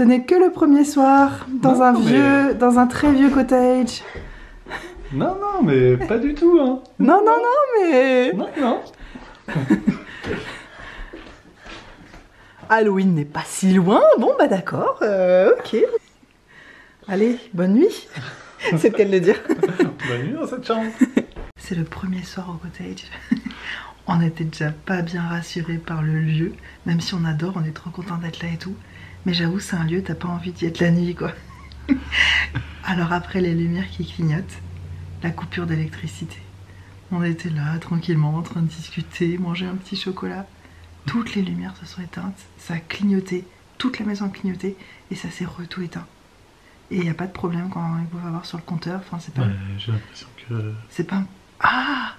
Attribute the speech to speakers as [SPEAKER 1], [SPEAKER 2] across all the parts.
[SPEAKER 1] Ce n'est que le premier soir, dans un très vieux cottage.
[SPEAKER 2] Non, non, mais pas du tout, hein.
[SPEAKER 1] Non, non, non, mais...
[SPEAKER 2] Non, non.
[SPEAKER 1] Halloween n'est pas si loin. Bon, bah d'accord, ok. Allez, bonne nuit. C'est le cas de le dire.
[SPEAKER 2] Bonne nuit dans cette chambre.
[SPEAKER 1] C'est le premier soir au cottage. On était déjà pas bien rassurés par le lieu. Même si on adore, on est trop content d'être là et tout. Mais j'avoue, c'est un lieu, t'as pas envie d'y être la nuit, quoi. Alors après les lumières qui clignotent, la coupure d'électricité. On était là, tranquillement, en train de discuter, manger un petit chocolat. Toutes les lumières se sont éteintes, ça a clignoté, toute la maison a clignoté, et ça s'est tout éteint. Et il n'y a pas de problème quand il faut avoir sur le compteur, enfin c'est pas...
[SPEAKER 2] Ouais, j'ai l'impression que...
[SPEAKER 1] C'est pas... Ah!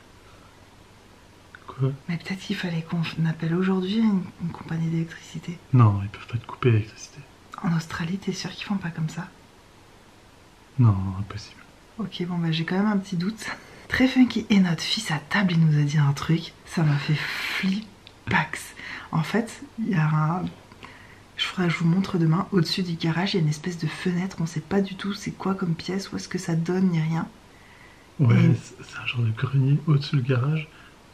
[SPEAKER 2] Quoi?
[SPEAKER 1] Mais peut-être qu'il fallait qu'on appelle aujourd'hui une compagnie d'électricité.
[SPEAKER 2] Non, ils peuvent pas te couper l'électricité.
[SPEAKER 1] En Australie, t'es sûr qu'ils font pas comme ça?
[SPEAKER 2] Non, impossible.
[SPEAKER 1] Ok, bon bah j'ai quand même un petit doute. Très funky. Et notre fils à table, il nous a dit un truc, ça m'a fait flippax. En fait, il y a un... Je vous montre demain, au-dessus du garage, il y a une espèce de fenêtre, on sait pas du tout c'est quoi comme pièce, où est-ce que ça donne, ni rien.
[SPEAKER 2] Ouais,
[SPEAKER 1] Et...
[SPEAKER 2] c'est un genre de grenier au-dessus du garage,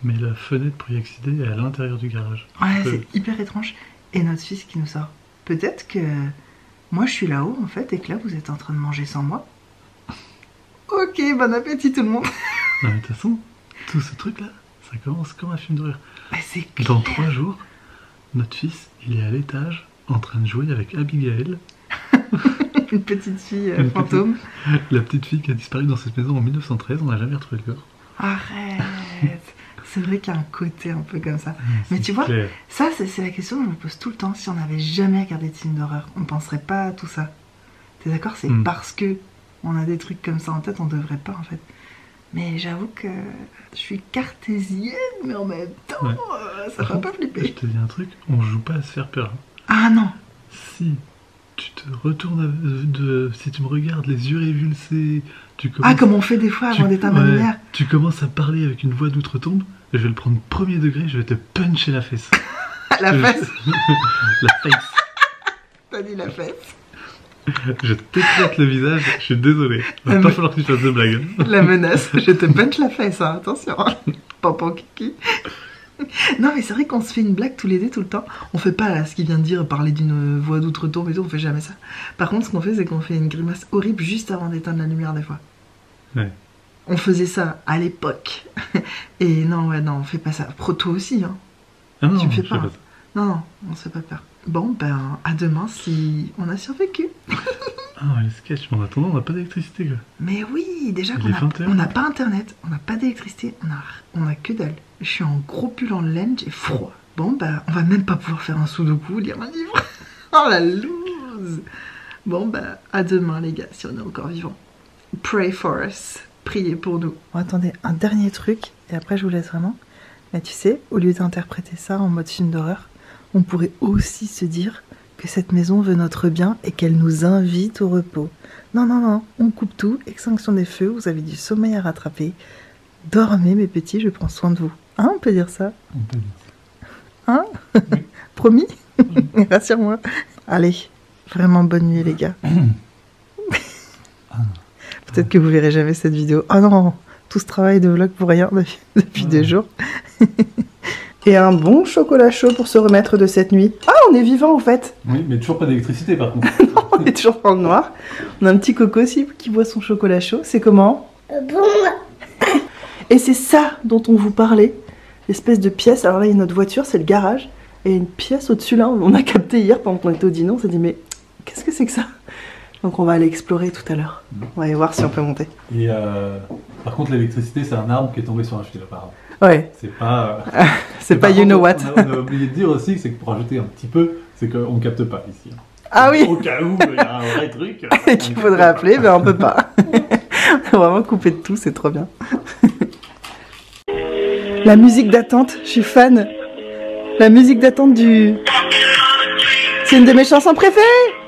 [SPEAKER 2] mais la fenêtre pour y accéder est à l'intérieur du garage.
[SPEAKER 1] Ouais, c'est hyper étrange. Et notre fils qui nous sort. Peut-être que moi je suis là-haut en fait, et que là vous êtes en train de manger sans moi. Ok, bon appétit tout le monde.
[SPEAKER 2] Non, mais de toute façon, tout ce truc-là, ça commence comme un film d'horreur.
[SPEAKER 1] Bah, c'est clair.
[SPEAKER 2] Dans 3 jours, notre fils, il est à l'étage, en train de jouer avec Abigail.
[SPEAKER 1] Une petite fille fantôme.
[SPEAKER 2] La petite fille qui a disparu dans cette maison en 1913, on n'a jamais retrouvé le corps.
[SPEAKER 1] Arrête. C'est vrai qu'il y a un côté un peu comme ça. Mais tu vois,
[SPEAKER 2] clair.
[SPEAKER 1] ça c'est la question que je me pose tout le temps. Si on n'avait jamais regardé de film d'horreur, on ne penserait pas à tout ça. T'es d'accord? C'est parce que on a des trucs comme ça en tête, on devrait pas en fait. Mais j'avoue que je suis cartésienne, mais en même temps, ça va pas flipper.
[SPEAKER 2] Je te dis un truc, on joue pas à se faire peur.
[SPEAKER 1] Ah non.
[SPEAKER 2] Si tu te retournes, si tu me regardes les yeux révulsés, tu commences...
[SPEAKER 1] Ah, comme on fait des fois avant d'éteindre la lumière.
[SPEAKER 2] Tu commences à parler avec une voix d'outre-tombe, je vais le prendre premier degré, je vais te puncher la fesse.
[SPEAKER 1] La fesse.
[SPEAKER 2] La face.
[SPEAKER 1] T'as dit la fesse.
[SPEAKER 2] Je t'éclate le visage, je suis désolé. Il va pas falloir que tu fasses de blagues.
[SPEAKER 1] La menace, je te punch la fesse, hein, attention. Pampan kiki. Non mais c'est vrai qu'on se fait une blague tous les deux tout le temps. On fait pas là, ce qu'il vient de dire, parler d'une voix d'outre-tombe et tout, on fait jamais ça. Par contre ce qu'on fait c'est qu'on fait une grimace horrible juste avant d'éteindre la lumière des fois.
[SPEAKER 2] Ouais.
[SPEAKER 1] On faisait ça à l'époque. Et non ouais non on fait pas ça. Pro toi aussi hein.
[SPEAKER 2] Ah non,
[SPEAKER 1] tu me fais pas.
[SPEAKER 2] pas
[SPEAKER 1] Non non on se fait pas peur. Bon ben à demain si on a survécu.
[SPEAKER 2] Ah les sketchs, mais en attendant on n'a pas d'électricité quoi.
[SPEAKER 1] Mais oui déjà qu'on n'a pas internet, on n'a pas d'électricité, on a que dalle. Je suis en gros pull en laine, j'ai froid. Bon bah on va même pas pouvoir faire un sudoku, lire un livre. Oh la loose. Bon bah à demain les gars si on est encore vivants. Pray for us. Priez pour nous. Bon, attendez, un dernier truc et après je vous laisse vraiment. Mais tu sais, au lieu d'interpréter ça en mode film d'horreur, on pourrait aussi se dire que cette maison veut notre bien et qu'elle nous invite au repos. Non, non, non, on coupe tout, extinction des feux, vous avez du sommeil à rattraper. Dormez mes petits, je prends soin de vous. Hein, on peut dire ça?
[SPEAKER 2] On peut dire
[SPEAKER 1] ça. Hein? Oui. Promis? Oui. Rassure-moi. Allez, vraiment bonne nuit les gars. Peut-être que vous verrez jamais cette vidéo. Oh non, tout ce travail de vlog pour rien depuis 2 jours. Et un bon chocolat chaud pour se remettre de cette nuit. Ah, on est vivant en fait.
[SPEAKER 2] Oui, mais toujours pas d'électricité par contre.
[SPEAKER 1] Non, on est toujours dans le noir. On a un petit coco aussi qui boit son chocolat chaud. C'est comment? Bon. Et c'est ça dont on vous parlait. L'espèce de pièce. Alors là, il y a notre voiture, c'est le garage. Et il y a une pièce au-dessus là. On a capté hier pendant qu'on était au dîner. On s'est dit, mais qu'est-ce que c'est que ça? Donc on va aller explorer tout à l'heure. On va aller voir si on peut monter.
[SPEAKER 2] Et par contre, l'électricité, c'est un arbre qui est tombé sur un fil apparemment.
[SPEAKER 1] Ouais.
[SPEAKER 2] C'est pas...
[SPEAKER 1] c'est pas you know what.
[SPEAKER 2] On a oublié de dire aussi, c'est que pour ajouter un petit peu, c'est qu'on capte pas ici.
[SPEAKER 1] Ah oui.
[SPEAKER 2] Au cas où il y a un vrai truc.
[SPEAKER 1] Et qu'il faudrait appeler, mais on peut pas. On va vraiment couper de tout, c'est trop bien. La musique d'attente, je suis fan. La musique d'attente du... C'est une de mes chansons préférées.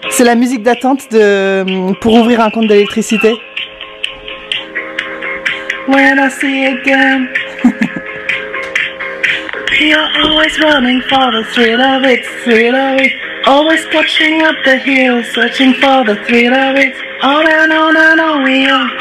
[SPEAKER 1] C'est la musique d'attente pour ouvrir un compte d'électricité. When I see again. You're always running for the thrill of it, thrill of it. Always catching up the hill, searching for the thrill of it. On and on and on we are.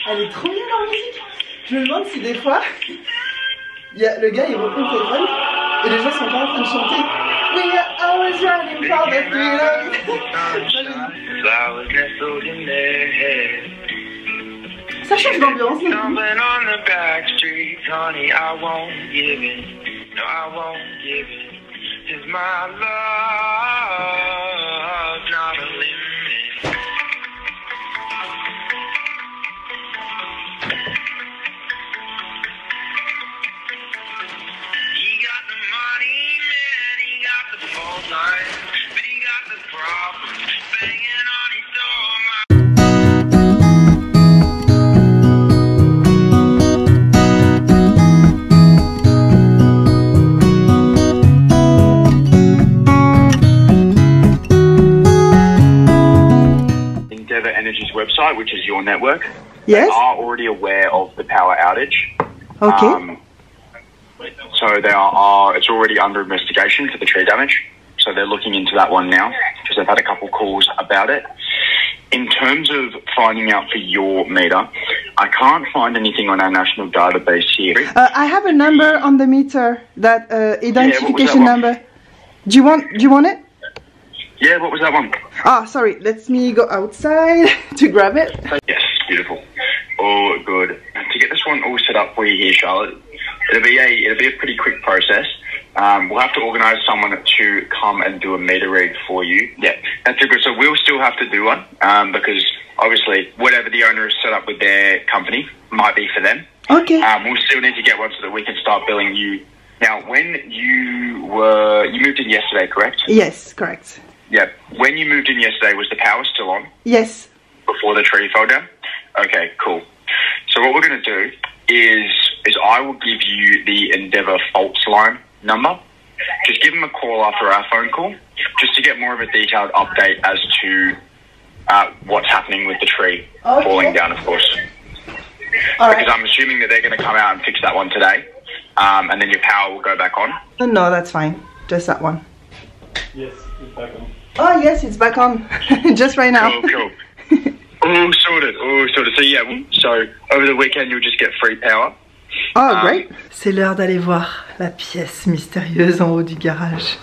[SPEAKER 1] Elle est trop bien la musique. Je me demande si des fois, le gars il reprend cette run et les gens sont pas en train de chanter. We are always running for the freedom. Ça change d'ambiance.
[SPEAKER 3] Website, which is your network,
[SPEAKER 1] yes,
[SPEAKER 3] they are already aware of the power outage.
[SPEAKER 1] Okay.
[SPEAKER 3] So they are. It's already under investigation for the tree damage. So they're looking into that one now because they've had a couple calls about it. In terms of finding out for your meter, I can't find anything on our national database here.
[SPEAKER 1] I have a number on the meter, that identification number. Do you want it?
[SPEAKER 3] Yeah, what was that one?
[SPEAKER 1] Ah, sorry, let me go outside to grab it.
[SPEAKER 3] Yes, beautiful. All good. To get this one all set up for you here, Charlotte, it'll be a pretty quick process. We'll have to organise someone to come and do a meter read for you. Yeah, that's good. So we'll still have to do one because obviously whatever the owner has set up with their company might be for them.
[SPEAKER 1] Okay.
[SPEAKER 3] We'll still need to get one so that we can start billing you. Now, when you moved in yesterday, correct?
[SPEAKER 1] Yes, correct.
[SPEAKER 3] Yeah. When you moved in yesterday, was the power still on?
[SPEAKER 1] Yes.
[SPEAKER 3] Before the tree fell down? Okay, cool. So what we're going to do is I will give you the Endeavour faults line number. Just give them a call after our phone call, just to get more of a detailed update as to what's happening with the tree falling down, of course. Because I'm assuming that they're going to come out and fix that one today, and then your power will go back on.
[SPEAKER 1] No, that's fine. Just that one.
[SPEAKER 2] Yes, it's back on.
[SPEAKER 1] Oh yes, it's back on. Just right now.
[SPEAKER 3] Cool. All sorted. So yeah, so over the weekend you'll just get free power.
[SPEAKER 1] Oh great. C'est l'heure d'aller voir la pièce mystérieuse en haut du garage.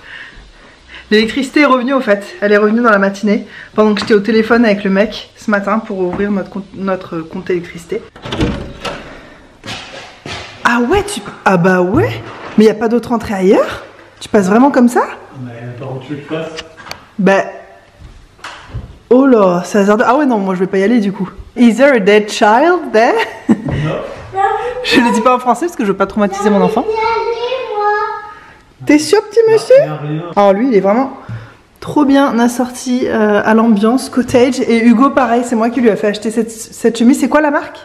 [SPEAKER 1] L'électricité est revenue au fait. Elle est revenue dans la matinée pendant que j'étais au téléphone avec le mec ce matin pour ouvrir notre compte électricité. Ah ouais, ah bah ouais. Mais y a pas d'autre entrée ailleurs? Tu passes vraiment comme ça?
[SPEAKER 2] Mais par où tu veux que je passe?
[SPEAKER 1] Bah... Oh là, c'est hasardeux. Ah ouais, non, moi je vais pas y aller du coup. Is there a dead child there?
[SPEAKER 2] Non.
[SPEAKER 1] Je le dis pas en français parce que je veux pas traumatiser mon enfant. T'es sûr, petit monsieur? Alors lui, il est vraiment trop bien assorti à l'ambiance cottage. Et Hugo, pareil, c'est moi qui lui a fait acheter cette chemise. C'est quoi la marque?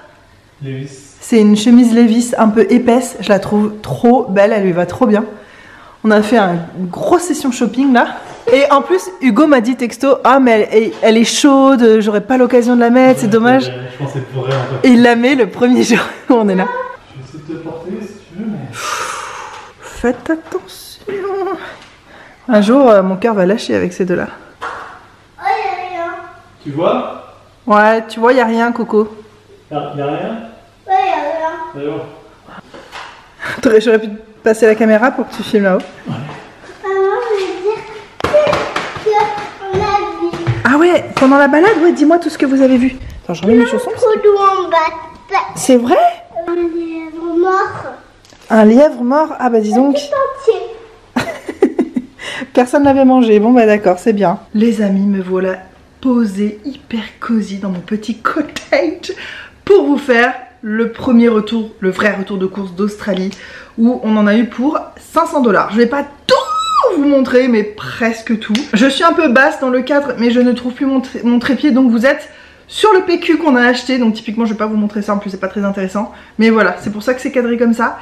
[SPEAKER 2] Levis.
[SPEAKER 1] C'est une chemise Levis un peu épaisse. Je la trouve trop belle, elle lui va trop bien. On a fait une grosse session shopping là. Et en plus, Hugo m'a dit texto, ah mais elle est chaude, j'aurais pas l'occasion de la mettre, c'est dommage.
[SPEAKER 2] Je pensais pour rien en fait.
[SPEAKER 1] Et il la met le premier jour où on est là.
[SPEAKER 2] Je vais essayer de te porter si tu veux, mais...
[SPEAKER 1] Faites attention. Un jour, mon cœur va lâcher avec ces deux-là.
[SPEAKER 4] Oh, y'a rien.
[SPEAKER 2] Tu vois?
[SPEAKER 1] Ouais, tu vois, y a rien, Coco.
[SPEAKER 2] Y'a rien?
[SPEAKER 4] Ouais, y'a rien.
[SPEAKER 2] D'ailleurs.
[SPEAKER 1] J'aurais pu passer la caméra pour que tu filmes là-haut.
[SPEAKER 2] Ouais.
[SPEAKER 4] Maman, je veux dire qu'on a vu.
[SPEAKER 1] Ah ouais, pendant la balade, ouais, dis-moi tout ce que vous avez vu. Attends, je remets mes chaussons.
[SPEAKER 4] En bas.
[SPEAKER 1] C'est vrai?
[SPEAKER 4] Un lièvre mort.
[SPEAKER 1] Un lièvre mort? Ah bah dis donc.
[SPEAKER 4] Entier.
[SPEAKER 1] Personne l'avait mangé. Bon bah d'accord, c'est bien. Les amis, me voilà posée hyper cosy dans mon petit cottage pour vous faire le premier retour, le vrai retour de course d'Australie, où on en a eu pour 500 $. Je vais pas tout vous montrer, mais presque tout. Je suis un peu basse dans le cadre, mais je ne trouve plus mon trépied, donc vous êtes sur le PQ qu'on a acheté. Donc typiquement je vais pas vous montrer ça, en plus c'est pas très intéressant. Mais voilà, c'est pour ça que c'est cadré comme ça.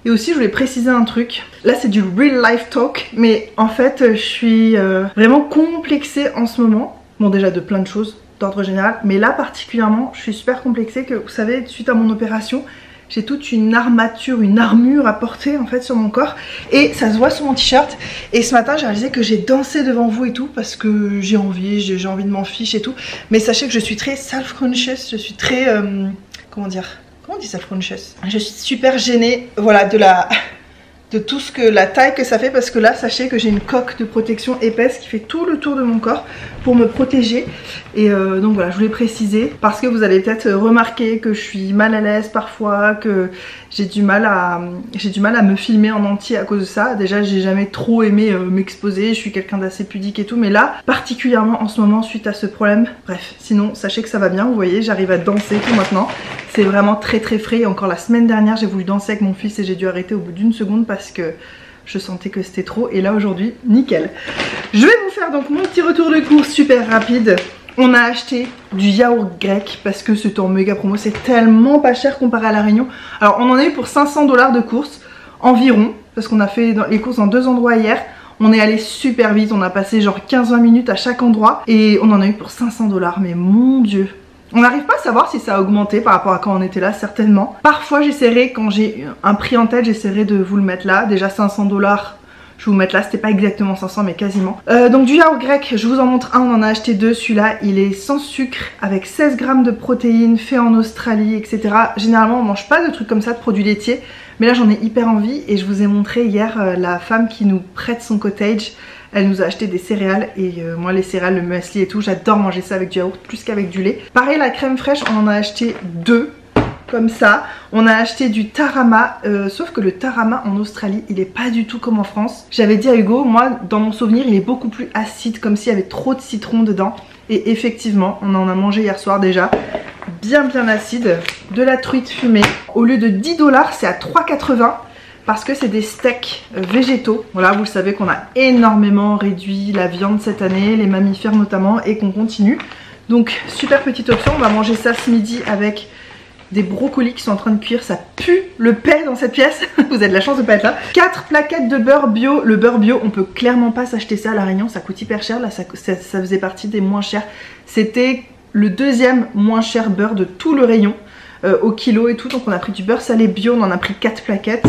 [SPEAKER 1] Et aussi je voulais préciser un truc, là c'est du real life talk, mais en fait je suis vraiment complexée en ce moment. Bon déjà de plein de choses d'ordre général, mais là particulièrement je suis super complexée que vous savez suite à mon opération j'ai toute une armature, une armure à porter en fait sur mon corps et ça se voit sur mon t-shirt. Et ce matin j'ai réalisé que j'ai dansé devant vous et tout parce que j'ai envie de m'en fiche et tout. Mais sachez que je suis très self-conscious, je suis très... comment on dit self-conscious? Je suis super gênée, voilà, de tout ce que la taille que ça fait, parce que là sachez que j'ai une coque de protection épaisse qui fait tout le tour de mon corps pour me protéger. Et donc voilà, je voulais préciser parce que vous allez peut-être remarquer que je suis mal à l'aise parfois, que j'ai du mal à me filmer en entier à cause de ça. Déjà j'ai jamais trop aimé m'exposer, je suis quelqu'un d'assez pudique et tout, mais là particulièrement en ce moment suite à ce problème. Bref, sinon sachez que ça va bien, vous voyez j'arrive à danser tout maintenant, c'est vraiment très frais. Et encore la semaine dernière j'ai voulu danser avec mon fils et j'ai dû arrêter au bout d'une seconde parce que je sentais que c'était trop. Et là aujourd'hui nickel. Je vais vous faire donc mon petit retour de course super rapide. On a acheté du yaourt grec parce que c'était en méga promo, c'est tellement pas cher comparé à La Réunion. Alors on en a eu pour 500 $ de courses environ, parce qu'on a fait les courses dans 2 endroits hier. On est allé super vite, on a passé genre 15-20 minutes à chaque endroit et on en a eu pour 500 $, mais mon dieu. On n'arrive pas à savoir si ça a augmenté par rapport à quand on était là, certainement. Parfois j'essaierai, quand j'ai un prix en tête, j'essaierai de vous le mettre là. Déjà 500 $, je vais vous mettre là, c'était pas exactement 500 mais quasiment. Donc du yaourt grec, je vous en montre un, on en a acheté 2. Celui-là il est sans sucre avec 16 grammes de protéines, fait en Australie, etc. Généralement on mange pas de trucs comme ça, de produits laitiers, mais là j'en ai hyper envie. Et je vous ai montré hier la femme qui nous prête son cottage. Elle nous a acheté des céréales et moi les céréales, le muesli et tout, j'adore manger ça avec du yaourt plus qu'avec du lait. Pareil la crème fraîche, on en a acheté 2. Comme ça, on a acheté du tarama, sauf que le tarama en Australie il est pas du tout comme en France. J'avais dit à Hugo, moi dans mon souvenir il est beaucoup plus acide, comme s'il y avait trop de citron dedans. Et effectivement on en a mangé hier soir déjà, bien acide. De la truite fumée, au lieu de 10 $, c'est à 3,80 parce que c'est des steaks végétaux. Voilà, vous le savez qu'on a énormément réduit la viande cette année, les mammifères notamment, et qu'on continue. Donc super petite option, on va manger ça ce midi avec des brocolis qui sont en train de cuire, ça pue le paix dans cette pièce. Vous avez de la chance de pas être là. 4 plaquettes de beurre bio. Le beurre bio, on peut clairement pas s'acheter ça à La Réunion, ça coûte hyper cher. Là ça faisait partie des moins chers. C'était le deuxième moins cher beurre de tout le rayon au kilo et tout. Donc on a pris du beurre salé bio, on en a pris 4 plaquettes.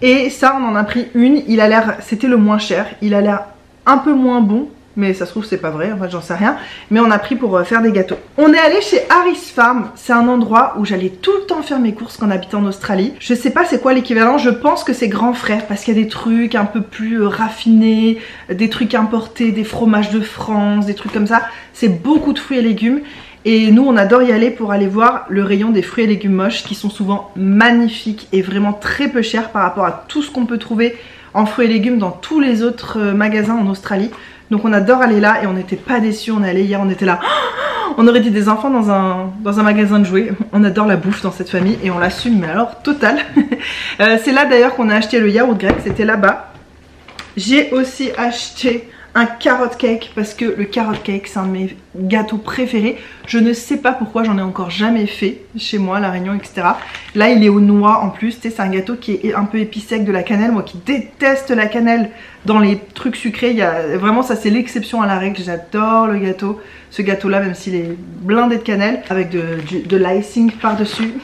[SPEAKER 1] Et ça on en a pris une, il a l'air, c'était le moins cher, il a l'air un peu moins bon. Mais ça se trouve c'est pas vrai, en fait j'en sais rien. Mais on a pris pour faire des gâteaux. On est allé chez Harris Farm. C'est un endroit où j'allais tout le temps faire mes courses quand on habitait en Australie. Je sais pas c'est quoi l'équivalent, je pense que c'est Grand Frère, parce qu'il y a des trucs un peu plus raffinés, des trucs importés, des fromages de France, des trucs comme ça. C'est beaucoup de fruits et légumes. Et nous on adore y aller pour aller voir le rayon des fruits et légumes moches, qui sont souvent magnifiques et vraiment très peu chers par rapport à tout ce qu'on peut trouver en fruits et légumes dans tous les autres magasins en Australie. Donc on adore aller là et on n'était pas déçus. On est allé hier, on était là, on aurait dit des enfants dans un magasin de jouets. On adore la bouffe dans cette famille et on l'assume, mais alors total. C'est là d'ailleurs qu'on a acheté le yaourt grec, c'était là-bas. J'ai aussi acheté un carrot cake parce que le carrot cake c'est un de mes gâteaux préférés. Je ne sais pas pourquoi, j'en ai encore jamais fait chez moi à La Réunion, etc. Là il est aux noix en plus, c'est un gâteau qui est un peu épicé avec de la cannelle. Moi qui déteste la cannelle dans les trucs sucrés, il y a vraiment, ça c'est l'exception à la règle. J'adore le gâteau, ce gâteau là, même s'il est blindé de cannelle avec de l'icing par dessus.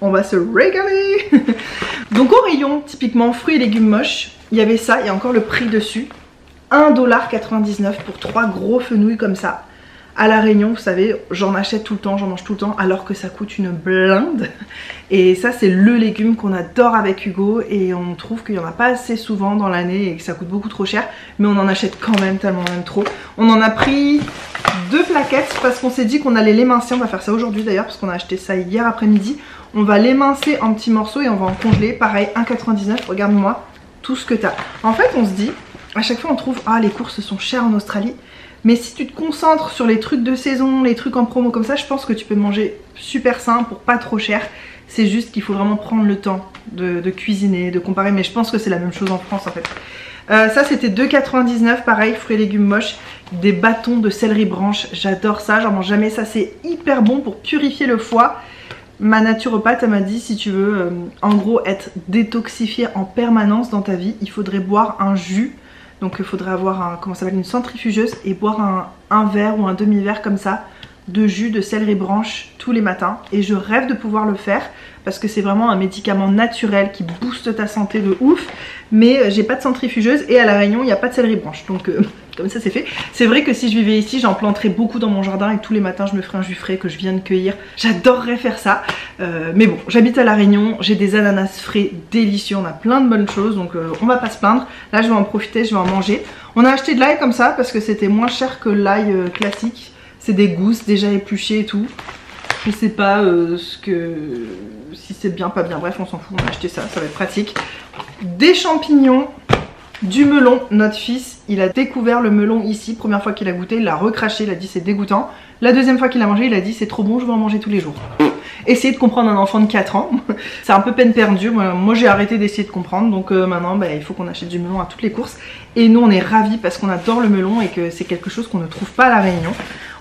[SPEAKER 1] On va se régaler. Donc au rayon typiquement fruits et légumes moches, il y avait ça, il y a encore le prix dessus, 1,99 $ pour 3 gros fenouils comme ça. À La Réunion, vous savez, j'en achète tout le temps, j'en mange tout le temps, alors que ça coûte une blinde. Et ça c'est le légume qu'on adore avec Hugo, et on trouve qu'il n'y en a pas assez souvent dans l'année et que ça coûte beaucoup trop cher. Mais on en achète quand même tellement même trop. On en a pris 2 plaquettes parce qu'on s'est dit qu'on allait l'émincer. On va faire ça aujourd'hui d'ailleurs parce qu'on a acheté ça hier après-midi. On va l'émincer en petits morceaux et on va en congeler. Pareil, 1,99 $, regarde-moi tout ce que t'as. En fait on se dit, à chaque fois on trouve, ah les courses sont chères en Australie. Mais si tu te concentres sur les trucs de saison, les trucs en promo comme ça, je pense que tu peux manger super sain pour pas trop cher. C'est juste qu'il faut vraiment prendre le temps de cuisiner, de comparer. Mais je pense que c'est la même chose en France en fait. Ça c'était 2,99 pareil, fruits et légumes moches. Des bâtons de céleri branche, j'adore ça, j'en mange jamais. Ça c'est hyper bon pour purifier le foie. Ma naturopathe elle m'a dit si tu veux en gros être détoxifié en permanence dans ta vie, il faudrait boire un jus. Donc il faudrait avoir comment ça s'appelle, une centrifugeuse et boire un verre ou un demi-verre comme ça de jus de céleri branche tous les matins. Et je rêve de pouvoir le faire parce que c'est vraiment un médicament naturel qui booste ta santé de ouf. Mais j'ai pas de centrifugeuse et à La Réunion il n'y a pas de céleri branche. Donc comme ça c'est fait. C'est vrai que si je vivais ici j'en planterais beaucoup dans mon jardin et tous les matins je me ferais un jus frais que je viens de cueillir. J'adorerais faire ça. Mais bon, j'habite à La Réunion, j'ai des ananas frais délicieux, on a plein de bonnes choses donc on va pas se plaindre. Là je vais en profiter, je vais en manger. On a acheté de l'ail comme ça parce que c'était moins cher que l'ail classique. C'est des gousses déjà épluchées et tout. Je sais pas si c'est bien, pas bien, bref on s'en fout, on a acheté ça, ça va être pratique. Des champignons, du melon, notre fils il a découvert le melon ici, première fois qu'il a goûté, il l'a recraché, il a dit c'est dégoûtant. La deuxième fois qu'il a mangé, il a dit c'est trop bon, je veux en manger tous les jours. Essayez de comprendre un enfant de 4 ans, c'est un peu peine perdue, moi j'ai arrêté d'essayer de comprendre, donc maintenant il faut qu'on achète du melon à toutes les courses. Et nous on est ravis parce qu'on adore le melon et que c'est quelque chose qu'on ne trouve pas à La Réunion.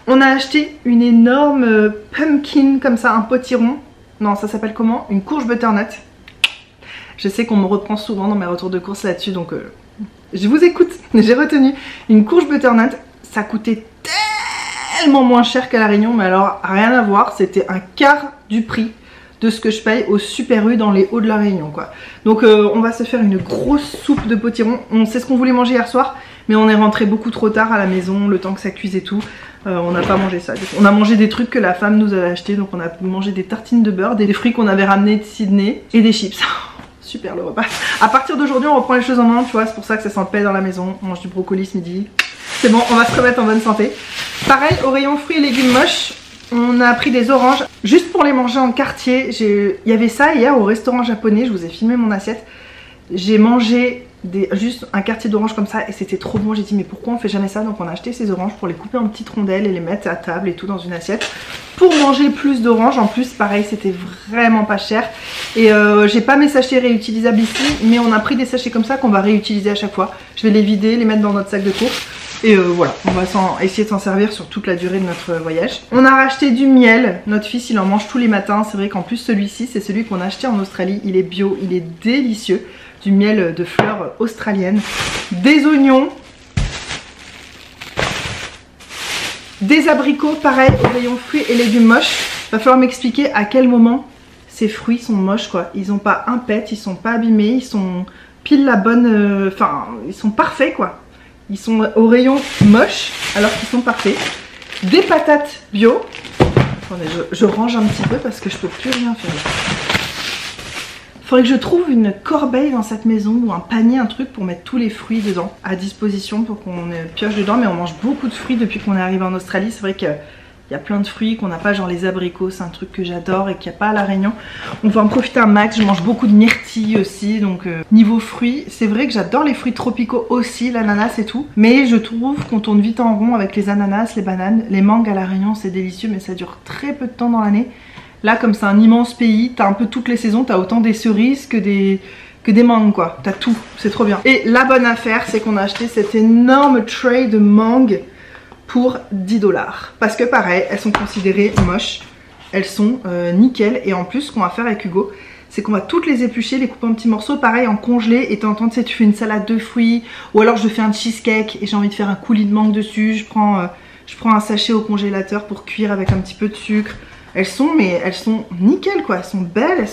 [SPEAKER 1] On a acheté une énorme pumpkin comme ça, un potiron. Non, ça s'appelle comment? Une courge butternut. Je sais qu'on me reprend souvent dans mes retours de course là-dessus, donc je vous écoute. J'ai retenu une courge butternut. Ça coûtait tellement moins cher qu'à La Réunion, mais alors rien à voir. C'était un quart du prix de ce que je paye au Super U dans les Hauts de La Réunion quoi. Donc on va se faire une grosse soupe de potiron. On sait ce qu'on voulait manger hier soir, mais on est rentré beaucoup trop tard à la maison, le temps que ça cuise et tout. On n'a pas mangé ça. On a mangé des trucs que la femme nous avait acheté. Donc on a mangé des tartines de beurre, des fruits qu'on avait ramenés de Sydney et des chips. Super le repas. À partir d'aujourd'hui on reprend les choses en main, tu vois, c'est pour ça que ça sent paix dans la maison. On mange du brocoli ce midi. C'est bon, on va se remettre en bonne santé. Pareil, au rayon fruits et légumes moches, on a pris des oranges juste pour les manger en quartier. Il y avait ça hier au restaurant japonais, je vous ai filmé mon assiette. J'ai mangé juste un quartier d'orange comme ça et c'était trop bon. J'ai dit mais pourquoi on fait jamais ça? Donc on a acheté ces oranges pour les couper en petites rondelles et les mettre à table et tout dans une assiette pour manger plus d'oranges. En plus pareil c'était vraiment pas cher et j'ai pas mes sachets réutilisables ici, mais on a pris des sachets comme ça qu'on va réutiliser à chaque fois. Je vais les vider, les mettre dans notre sac de course et voilà, on va essayer de s'en servir sur toute la durée de notre voyage. On a racheté du miel, notre fils il en mange tous les matins. C'est vrai qu'en plus celui-ci c'est celui qu'on a acheté en Australie, il est bio, il est délicieux. Du miel de fleurs australiennes, des oignons, des abricots, pareil au rayon fruits et légumes moches. Va falloir m'expliquer à quel moment ces fruits sont moches quoi. Ils ont pas un pet, ils sont pas abîmés, ils sont pile la bonne, enfin ils sont parfaits quoi. Ils sont au rayon moche alors qu'ils sont parfaits. Des patates bio. Attendez, je range un petit peu parce que je peux plus rien faire là. Faudrait que je trouve une corbeille dans cette maison ou un panier, un truc pour mettre tous les fruits dedans à disposition pour qu'on pioche dedans. Mais on mange beaucoup de fruits depuis qu'on est arrivé en Australie. C'est vrai qu'il y a plein de fruits qu'on n'a pas, genre les abricots, c'est un truc que j'adore et qu'il n'y a pas à La Réunion. On va en profiter un max. Je mange beaucoup de myrtilles aussi. Donc niveau fruits, c'est vrai que j'adore les fruits tropicaux aussi, l'ananas et tout. Mais je trouve qu'on tourne vite en rond avec les ananas, les bananes. Les mangues à La Réunion c'est délicieux mais ça dure très peu de temps dans l'année. Là comme c'est un immense pays, t'as un peu toutes les saisons, t'as autant des cerises que des mangues quoi, t'as tout, c'est trop bien. Et la bonne affaire c'est qu'on a acheté cette énorme tray de mangues pour 10 $. Parce que pareil, elles sont considérées moches, elles sont nickel. Et en plus ce qu'on va faire avec Hugo, c'est qu'on va toutes les éplucher, les couper en petits morceaux, pareil en congelé. Et t'entends, tu sais, tu fais une salade de fruits, ou alors je fais un cheesecake et j'ai envie de faire un coulis de mangue dessus, je prends un sachet au congélateur pour cuire avec un petit peu de sucre. Elles sont nickel quoi, elles sont belles,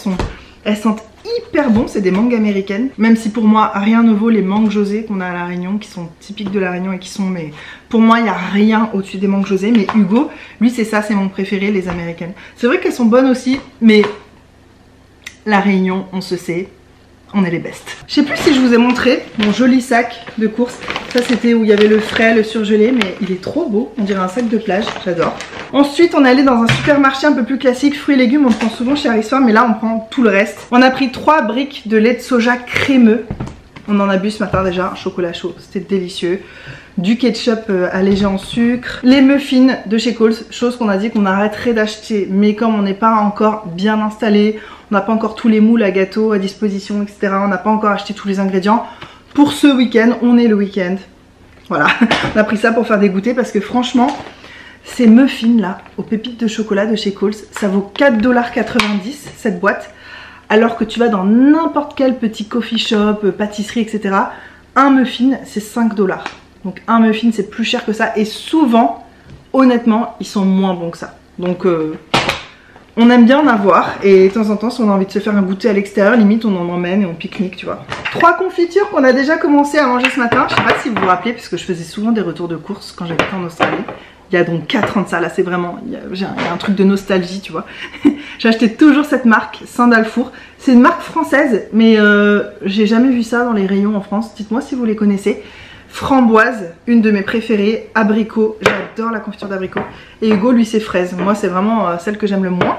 [SPEAKER 1] elles sentent hyper bon, c'est des mangues américaines. Même si pour moi rien ne vaut les mangues José qu'on a à La Réunion, qui sont typiques de La Réunion et qui sont, mais pour moi il n'y a rien au-dessus des mangues José. Mais Hugo, lui c'est ça, c'est mon préféré, les américaines. C'est vrai qu'elles sont bonnes aussi, mais La Réunion, on se sait, on est les bestes. Je sais plus si je vous ai montré mon joli sac de course. Ça c'était où il y avait le frais, le surgelé, mais il est trop beau, on dirait un sac de plage, j'adore. Ensuite on est allé dans un supermarché un peu plus classique, fruits et légumes, on prend souvent chez Harris Farm, mais là on prend tout le reste. On a pris 3 briques de lait de soja crémeux. On en a bu ce matin déjà, un chocolat chaud, c'était délicieux. du ketchup allégé en sucre, les muffins de chez Coles, chose qu'on a dit qu'on arrêterait d'acheter, mais comme on n'est pas encore bien installé, on n'a pas encore tous les moules à gâteau à disposition, etc. On n'a pas encore acheté tous les ingrédients. Pour ce week-end, on est le week-end. Voilà, on a pris ça pour faire des goûters parce que franchement, ces muffins là, aux pépites de chocolat de chez Coles, ça vaut 4,90$ cette boîte. Alors que tu vas dans n'importe quel petit coffee shop, pâtisserie, etc. Un muffin, c'est 5$. Donc un muffin, c'est plus cher que ça. Et souvent, honnêtement, ils sont moins bons que ça. Donc on aime bien en avoir. Et de temps en temps, si on a envie de se faire un goûter à l'extérieur, limite on en emmène et on pique-nique, tu vois. 3 confitures qu'on a déjà commencé à manger ce matin. Je sais pas si vous vous rappelez, parce que je faisais souvent des retours de courses quand j'habitais en Australie. Il y a donc 4 ans de ça, là c'est vraiment, il y a un truc de nostalgie, tu vois. J'achetais toujours cette marque, Saint-Dalfour. C'est une marque française, mais j'ai jamais vu ça dans les rayons en France. Dites-moi si vous les connaissez. Framboise, une de mes préférées. Abricot, j'adore la confiture d'abricot. Et Hugo, lui, c'est fraise. Moi, c'est vraiment celle que j'aime le moins.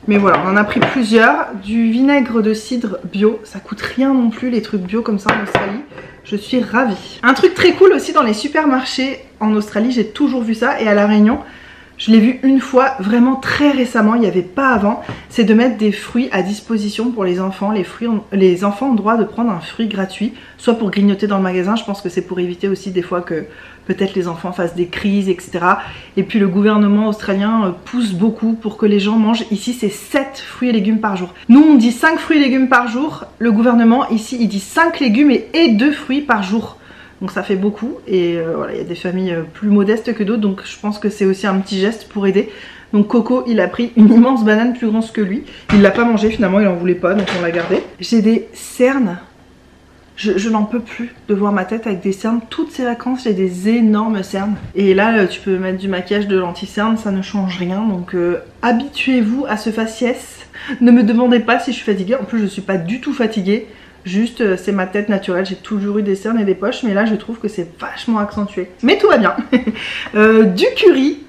[SPEAKER 1] Mais voilà, on en a pris plusieurs. Du vinaigre de cidre bio, ça coûte rien non plus, les trucs bio comme ça en Australie. Je suis ravie. Un truc très cool aussi dans les supermarchés en Australie, j'ai toujours vu ça. Et à La Réunion, je l'ai vu une fois, vraiment très récemment, il n'y avait pas avant. C'est de mettre des fruits à disposition pour les enfants. Les enfants ont le droit de prendre un fruit gratuit, soit pour grignoter dans le magasin. Je pense que c'est pour éviter aussi des fois que peut-être les enfants fassent des crises, etc. Et puis le gouvernement australien pousse beaucoup pour que les gens mangent. Ici, c'est 7 fruits et légumes par jour. Nous, on dit 5 fruits et légumes par jour. Le gouvernement, ici, il dit 5 légumes et 2 fruits par jour. Donc ça fait beaucoup et voilà, il y a des familles plus modestes que d'autres, donc je pense que c'est aussi un petit geste pour aider. Donc Coco, il a pris une immense banane plus grosse que lui. Il l'a pas mangé finalement, il en voulait pas, donc on l'a gardé. J'ai des cernes. Je n'en peux plus de voir ma tête avec des cernes. Toutes ces vacances, j'ai des énormes cernes. Et là, tu peux mettre du maquillage de l'anti-cerne, ça ne change rien. Donc habituez-vous à ce faciès. Ne me demandez pas si je suis fatiguée. En plus, je suis pas du tout fatiguée. Juste, c'est ma tête naturelle. J'ai toujours eu des cernes et des poches, mais là, je trouve que c'est vachement accentué. Mais tout va bien. Du curry,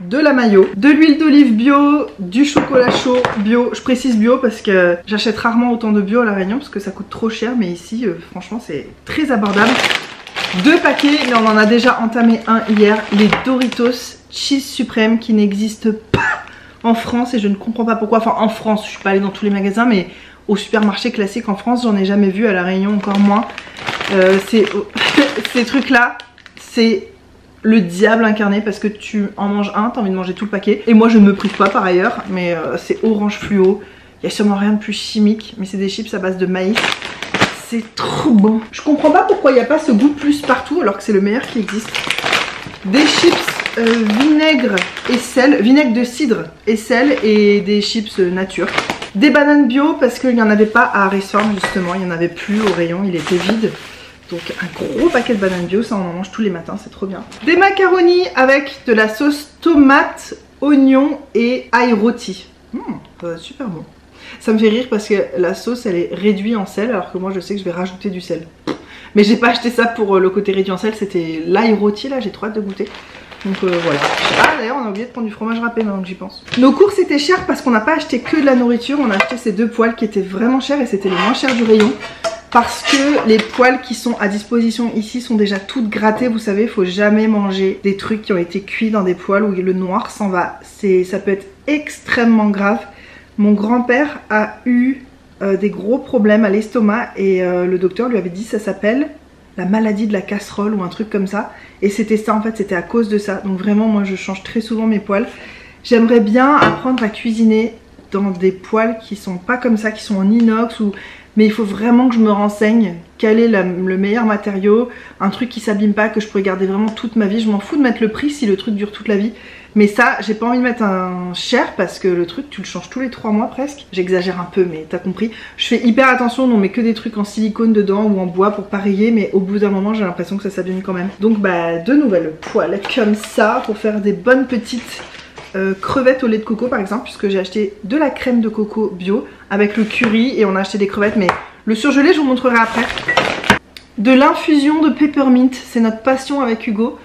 [SPEAKER 1] de la mayo, de l'huile d'olive bio, du chocolat chaud bio. Je précise bio parce que j'achète rarement autant de bio à La Réunion parce que ça coûte trop cher, mais ici, franchement, c'est très abordable. 2 paquets, mais on en a déjà entamé un hier. Les Doritos Cheese Supreme qui n'existent pas en France et je ne comprends pas pourquoi. Enfin, en France, je suis pas allée dans tous les magasins, mais au supermarché classique en France, j'en ai jamais vu, à La Réunion encore moins. Ces trucs là, c'est le diable incarné parce que tu en manges un, t'as envie de manger tout le paquet. Et moi je ne me prive pas par ailleurs, mais c'est orange fluo. Il n'y a sûrement rien de plus chimique, mais c'est des chips à base de maïs. C'est trop bon. Je comprends pas pourquoi il n'y a pas ce goût plus partout alors que c'est le meilleur qui existe. Des chips vinaigre et sel, vinaigre de cidre et sel et des chips nature. Des bananes bio parce qu'il n'y en avait pas à Harris Farm justement, il n'y en avait plus au rayon, il était vide. Donc un gros paquet de bananes bio, ça on en mange tous les matins, c'est trop bien. Des macaronis avec de la sauce tomate, oignon et ail rôti. Super bon. Ça me fait rire parce que la sauce elle est réduite en sel alors que moi je sais que je vais rajouter du sel. Mais j'ai pas acheté ça pour le côté réduit en sel, c'était l'ail rôti là, j'ai trop hâte de goûter. Donc voilà. Ah d'ailleurs on a oublié de prendre du fromage râpé maintenant que j'y pense. Nos courses étaient chères parce qu'on n'a pas acheté que de la nourriture. On a acheté ces 2 poêles qui étaient vraiment chères et c'était les moins chers du rayon. Parce que les poêles qui sont à disposition ici sont déjà toutes grattées. Vous savez, il faut jamais manger des trucs qui ont été cuits dans des poêles où le noir s'en va. Ça peut être extrêmement grave. Mon grand-père a eu des gros problèmes à l'estomac et le docteur lui avait dit ça s'appelle la maladie de la casserole ou un truc comme ça. Et c'était ça en fait, c'était à cause de ça. Donc vraiment moi je change très souvent mes poêles. J'aimerais bien apprendre à cuisiner dans des poêles qui sont pas comme ça, qui sont en inox ou... Mais il faut vraiment que je me renseigne quel est le meilleur matériau, un truc qui s'abîme pas, que je pourrais garder vraiment toute ma vie. Je m'en fous de mettre le prix si le truc dure toute la vie. Mais ça, j'ai pas envie de mettre un cher parce que le truc, tu le changes tous les 3 mois presque. J'exagère un peu, mais t'as compris. Je fais hyper attention, on met que des trucs en silicone dedans ou en bois pour pas rayer, mais au bout d'un moment, j'ai l'impression que ça s'abîme quand même. Donc bah, de nouvelles poêles comme ça pour faire des bonnes petites crevettes au lait de coco par exemple, puisque j'ai acheté de la crème de coco bio avec le curry et on a acheté des crevettes, mais le surgelé je vous montrerai après. De l'infusion de peppermint, c'est notre passion avec Hugo.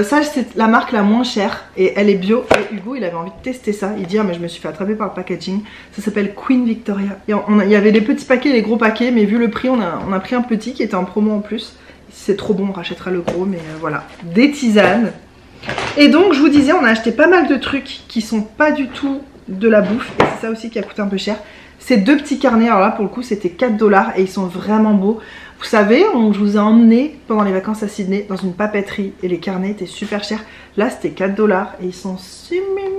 [SPEAKER 1] Ça c'est la marque la moins chère et elle est bio et Hugo il avait envie de tester ça. Il dit ah mais je me suis fait attraper par le packaging. Ça s'appelle Queen Victoria et il y avait les petits paquets et les gros paquets, mais vu le prix on a pris un petit qui était en promo en plus c'est trop bon, on rachètera le gros, mais voilà. Des tisanes. Et donc je vous disais, on a acheté pas mal de trucs qui sont pas du tout de la bouffe. Et c'est ça aussi qui a coûté un peu cher. Ces deux petits carnets, alors là pour le coup c'était 4 $ et ils sont vraiment beaux. Vous savez, je vous ai emmené pendant les vacances à Sydney dans une papeterie et les carnets étaient super chers. Là c'était 4 $ et ils sont si mimi,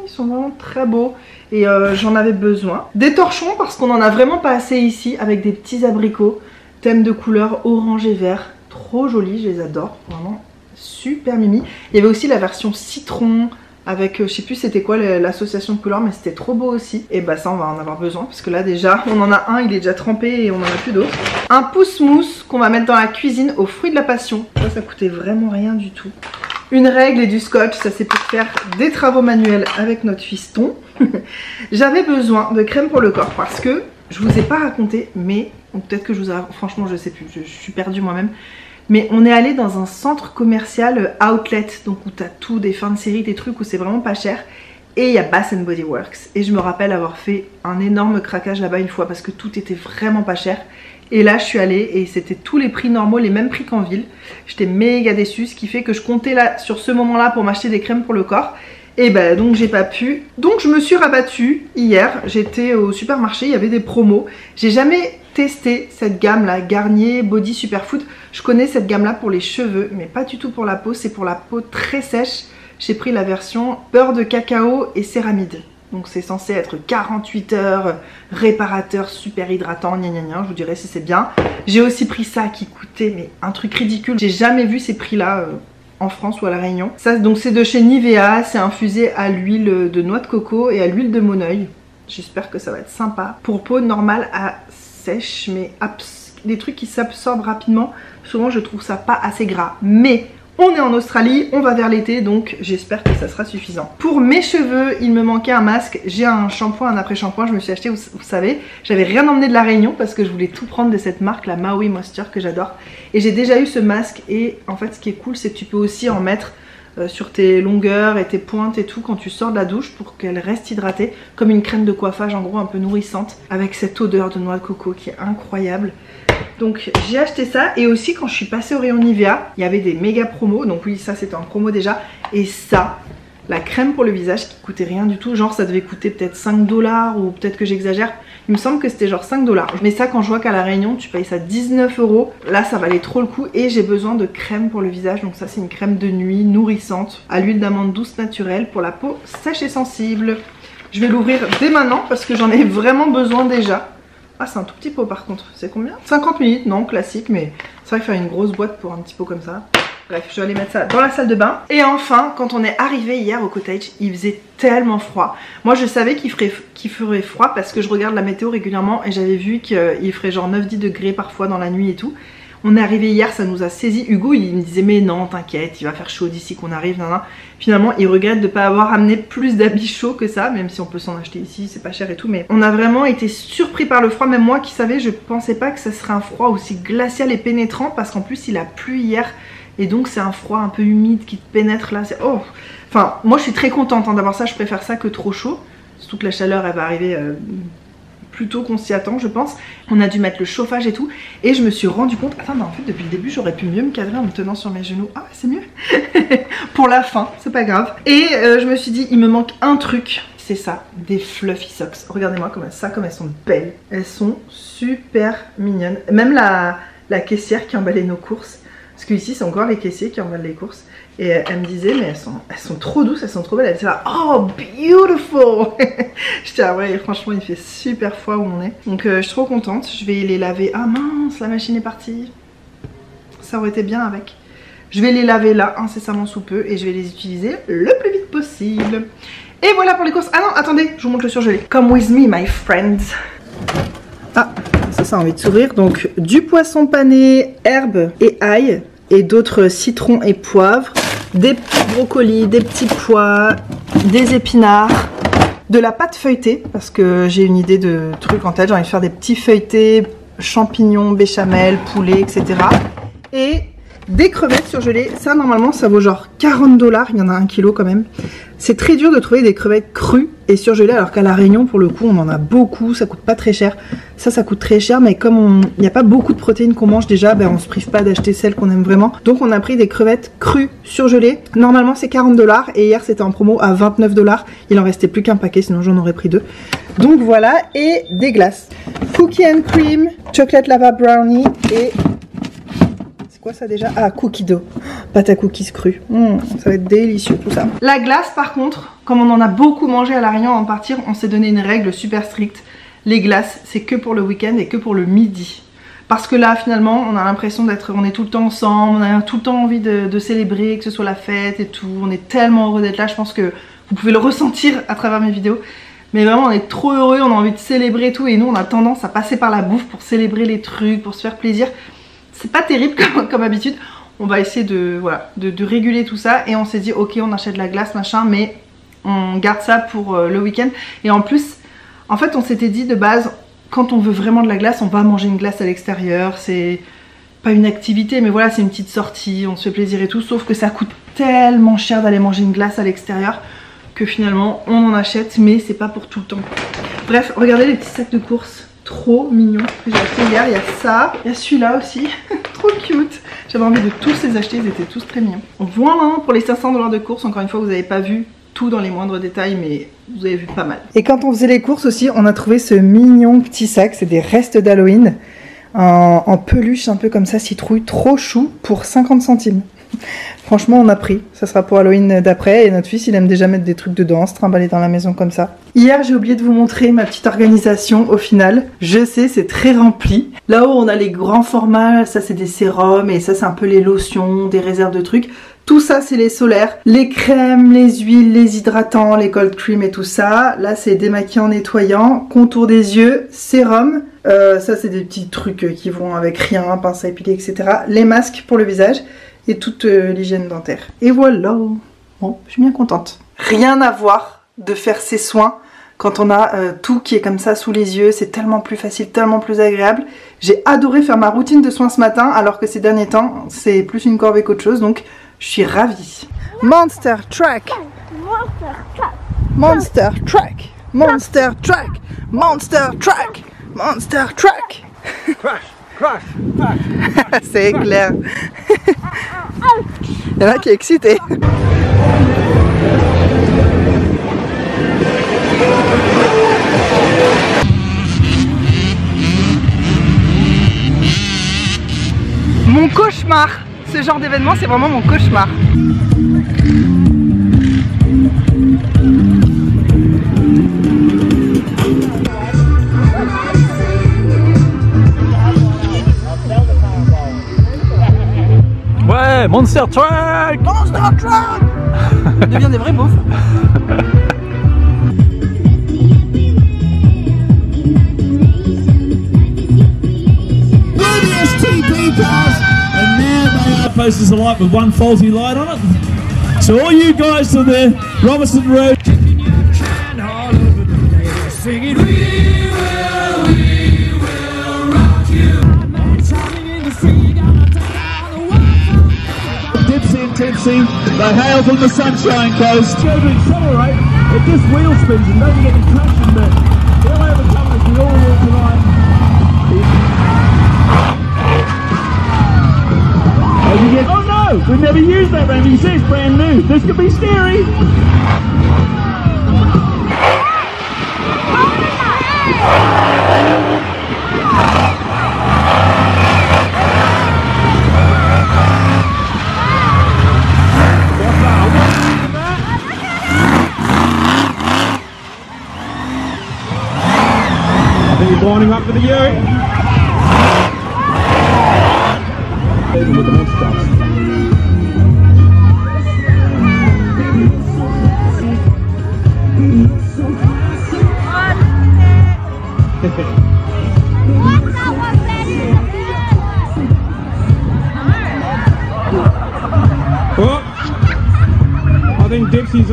[SPEAKER 1] ils sont vraiment très beaux et j'en avais besoin. Des torchons parce qu'on en a vraiment pas assez ici, avec des petits abricots, thème de couleur orange et vert, trop jolis, je les adore, vraiment super mimi. Il y avait aussi la version citron avec, je sais plus c'était quoi l'association de couleurs, mais c'était trop beau aussi. Et bah ça on va en avoir besoin parce que là déjà on en a un, il est déjà trempé et on en a plus d'autres. Un pousse-mousse qu'on va mettre dans la cuisine aux fruits de la passion. Ça coûtait vraiment rien du tout. Une règle et du scotch, ça c'est pour faire des travaux manuels avec notre fiston. J'avais besoin de crème pour le corps parce que je vous ai pas raconté, mais peut-être que je vous ai, franchement je sais plus, je suis perdue moi-même. Mais on est allé dans un centre commercial outlet, donc où t'as tout, des fins de série, des trucs où c'est vraiment pas cher. Et il y a Bath & Body Works. Et je me rappelle avoir fait un énorme craquage là-bas une fois parce que tout était vraiment pas cher. Et là je suis allée et c'était tous les prix normaux, les mêmes prix qu'en ville. J'étais méga déçue, ce qui fait que je comptais là sur ce moment-là pour m'acheter des crèmes pour le corps. Et ben donc j'ai pas pu. Donc je me suis rabattue hier, j'étais au supermarché, il y avait des promos. J'ai jamais testé cette gamme là, Garnier Body Superfood. Je connais cette gamme là pour les cheveux, mais pas du tout pour la peau, c'est pour la peau très sèche. J'ai pris la version beurre de cacao et céramide. Donc c'est censé être 48 heures, réparateur, super hydratant, gna gna gna, je vous dirai si c'est bien. J'ai aussi pris ça qui coûtait mais un truc ridicule. J'ai jamais vu ces prix là en France ou à La Réunion. Ça donc c'est de chez Nivea, c'est infusé à l'huile de noix de coco et à l'huile de moneuil. J'espère que ça va être sympa. Pour peau normale à sèche, mais des trucs qui s'absorbent rapidement, souvent je trouve ça pas assez gras. Mais on est en Australie, on va vers l'été, donc j'espère que ça sera suffisant. Pour mes cheveux, il me manquait un masque. J'ai un shampoing, un après-shampoing, je me suis acheté, vous savez, j'avais rien emmené de La Réunion parce que je voulais tout prendre de cette marque, la Maui Moisture, que j'adore. Et j'ai déjà eu ce masque et en fait ce qui est cool, c'est que tu peux aussi en mettre sur tes longueurs et tes pointes et tout quand tu sors de la douche pour qu'elle reste hydratée, comme une crème de coiffage en gros un peu nourrissante, avec cette odeur de noix de coco qui est incroyable. Donc j'ai acheté ça et aussi quand je suis passée au rayon Nivea, il y avait des méga promos, donc oui ça c'était en promo déjà. Et ça, la crème pour le visage qui coûtait rien du tout, genre ça devait coûter peut-être 5 $ ou peut-être que j'exagère. Il me semble que c'était genre 5 $. Mais ça quand je vois qu'à La Réunion tu payes ça 19 €, là ça valait trop le coup. Et j'ai besoin de crème pour le visage, donc ça c'est une crème de nuit nourrissante à l'huile d'amande douce naturelle pour la peau sèche et sensible. Je vais l'ouvrir dès maintenant parce que j'en ai vraiment besoin déjà. Ah c'est un tout petit pot par contre, c'est combien? 50 ml, non classique, mais c'est vrai que faire une grosse boîte pour un petit pot comme ça. Bref, je vais aller mettre ça dans la salle de bain. Et enfin, quand on est arrivé hier au cottage, il faisait tellement froid. Moi je savais qu'il ferait froid parce que je regarde la météo régulièrement et j'avais vu qu'il ferait genre 9-10 degrés parfois dans la nuit et tout. On est arrivé hier, ça nous a saisi. Hugo il me disait mais non t'inquiète, il va faire chaud d'ici qu'on arrive. Nan, nan. Finalement il regrette de ne pas avoir amené plus d'habits chauds que ça, même si on peut s'en acheter ici, c'est pas cher et tout. Mais on a vraiment été surpris par le froid, même moi qui savais, je pensais pas que ça serait un froid aussi glacial et pénétrant parce qu'en plus il a plu hier. Et donc c'est un froid un peu humide qui te pénètre là. Oh. Enfin moi je suis très contente d'avoir ça, je préfère ça que trop chaud. Surtout que la chaleur elle va arriver plus tôt qu'on s'y attend je pense. On a dû mettre le chauffage et tout. Et je me suis rendu compte, attends mais en fait depuis le début j'aurais pu mieux me cadrer en me tenant sur mes genoux. Ah c'est mieux. Pour la fin, c'est pas grave. Et je me suis dit il me manque un truc. C'est ça, des fluffy socks. Regardez-moi comme elles sont belles. Elles sont super mignonnes. Même la caissière qui emballait nos courses. Parce que ici c'est encore les caissiers qui emballent les courses. Et elle me disait mais elles sont trop douces, elles sont trop belles. Elle disait oh beautiful. J'étais ah ouais franchement il fait super froid où on est. Donc je suis trop contente, je vais les laver. Ah mince la machine est partie. Ça aurait été bien avec. Je vais les laver là incessamment sous peu et je vais les utiliser le plus vite possible. Et voilà pour les courses. Ah non attendez, je vous montre le surgelé. Come with me my friends. Ah ça a envie de s'ouvrir. Donc du poisson pané, herbes et ail. Et d'autres citrons et poivres. Des petits brocolis, des petits pois, des épinards. De la pâte feuilletée. Parce que j'ai une idée de trucs en tête. J'ai envie de faire des petits feuilletés, champignons, béchamel, poulet, etc. Et des crevettes surgelées. Ça normalement ça vaut genre 40 $, il y en a 1 kilo quand même. C'est très dur de trouver des crevettes crues et surgelées, alors qu'à La Réunion pour le coup on en a beaucoup, ça coûte pas très cher. Ça coûte très cher, mais comme il n'y a pas beaucoup de protéines qu'on mange déjà, ben on se prive pas d'acheter celles qu'on aime vraiment. Donc on a pris des crevettes crues surgelées. Normalement c'est 40 $ et hier c'était en promo à 29 $. Il en restait plus qu'un paquet, sinon j'en aurais pris 2. Donc voilà, et des glaces. Cookie and cream, chocolate lava brownie et... quoi ça déjà? Ah, cookie dough, pâte à cookies crue. Ça va être délicieux tout ça. La glace par contre, comme on en a beaucoup mangé à La Réunion avant de partir, on s'est donné une règle super stricte. Les glaces, c'est que pour le week-end et que pour le midi. Parce que là finalement on a l'impression on est tout le temps ensemble, on a tout le temps envie de célébrer, que ce soit la fête et tout. On est tellement heureux d'être là, je pense que vous pouvez le ressentir à travers mes vidéos. Mais vraiment on est trop heureux, on a envie de célébrer tout et nous on a tendance à passer par la bouffe pour célébrer les trucs, pour se faire plaisir. C'est pas terrible comme habitude. On va essayer de réguler tout ça. Et on s'est dit ok on achète de la glace machin, mais on garde ça pour le week-end. Et en plus en fait on s'était dit de base, quand on veut vraiment de la glace on va manger une glace à l'extérieur. C'est pas une activité mais voilà, c'est une petite sortie, on se fait plaisir et tout. Sauf que ça coûte tellement cher d'aller manger une glace à l'extérieur que finalement on en achète, mais c'est pas pour tout le temps. Bref, regardez les petits sacs de courses trop mignons que j'ai acheté hier. Il y a ça, il y a celui-là aussi, trop cute. J'avais envie de tous les acheter, ils étaient tous très mignons. Voilà pour les 500 $ de courses. Encore une fois, vous n'avez pas vu tout dans les moindres détails, mais vous avez vu pas mal. Et quand on faisait les courses aussi, on a trouvé ce mignon petit sac, c'est des restes d'Halloween en peluche un peu comme ça, citrouille, trop chou, pour 50 centimes. Franchement on a pris, ça sera pour Halloween d'après et notre fils il aime déjà mettre des trucs dedans, se trimballer dans la maison comme ça. Hier j'ai oublié de vous montrer ma petite organisation au final, je sais c'est très rempli. Là-haut on a les grands formats, ça c'est des sérums et ça c'est un peu les lotions, des réserves de trucs. Tout ça c'est les solaires, les crèmes, les huiles, les hydratants, les cold cream et tout ça. Là c'est démaquillant, nettoyant, contour des yeux, sérum. Ça c'est des petits trucs qui vont avec rien, pince à épiler etc. Les masques pour le visage. Et toute l'hygiène dentaire. Et voilà. Bon, je suis bien contente. Rien à voir de faire ses soins quand on a tout qui est comme ça sous les yeux. C'est tellement plus facile, tellement plus agréable. J'ai adoré faire ma routine de soins ce matin, alors que ces derniers temps, c'est plus une corvée qu'autre chose. Donc, je suis ravie. Monster Truck. Monster Truck. Monster Truck. Monster Truck. Monster Truck.
[SPEAKER 2] Crash, crash, crash.
[SPEAKER 1] C'est clair. Il y en a qui est excité. Mon cauchemar. Ce genre d'événement, c'est vraiment mon cauchemar.
[SPEAKER 2] Ouais, Monster Truck!
[SPEAKER 1] Monster Truck! On devient des vrais beaufs.
[SPEAKER 5] Posters of light with one faulty light on it. So all you guys to the Robertson Road. Singing, we will rock you. In the street, Dipsy and Tipsy, they hail from the Sunshine Coast. Children, accelerate. If this wheel spins and don't get any traction, then they'll overcome as we all will tonight. Oh no! We've never used that ramp. You see, it's brand new. This could be scary. I think you're winding up for the Yuri. With the monsters. Oh, I think Dipsy's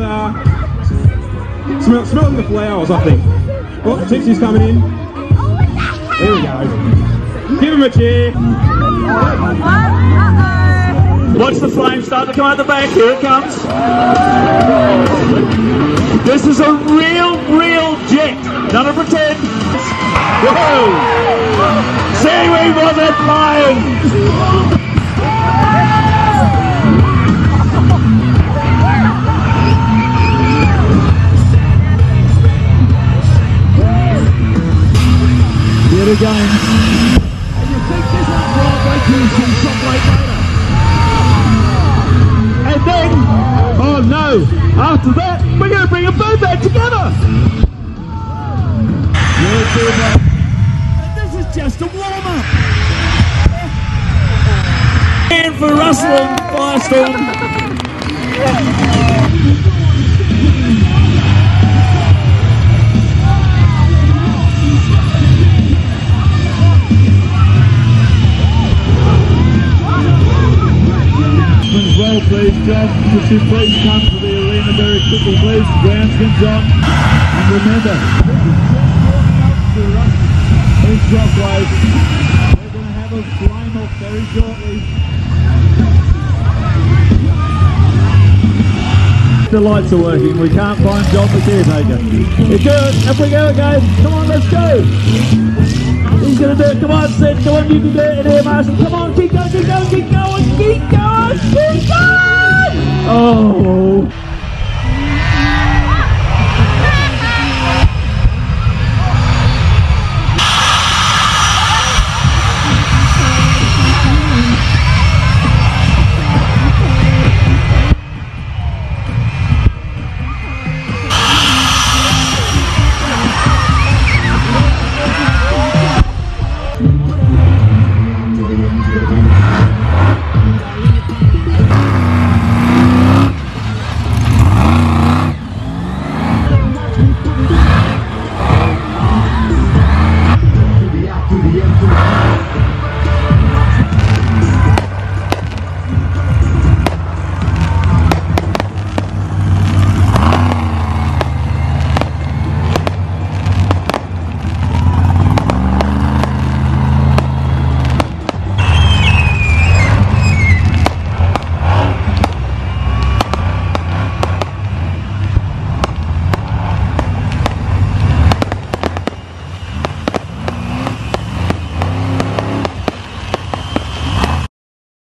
[SPEAKER 5] smelling the flowers, I think. Oh, Dipsy's coming in. There we go. Give him a cheer. Watch the flame start to come out the back. Here it comes. This is a real jet. None of pretend. Whoa! Seaweed wasn't flying. Yet again. And you think this is Broadway to some late later. And then, oh no, after that, we're going to bring a boat back together. And this is just a warm-up. And for Russell Firestorm. As well, please, John, could you please come to the arena very quickly, please? Groundsman's on. And remember, these Shockwaves, we're going to have a flame off very shortly. The lights are working, we can't find John the caretaker. It's good, up we go again. Come on, let's go. He's going to do it, come on, Sid, come on, you can do it in here, Marshall. Come on, keep going, keep going, keep going, keep going, keep going! Oh!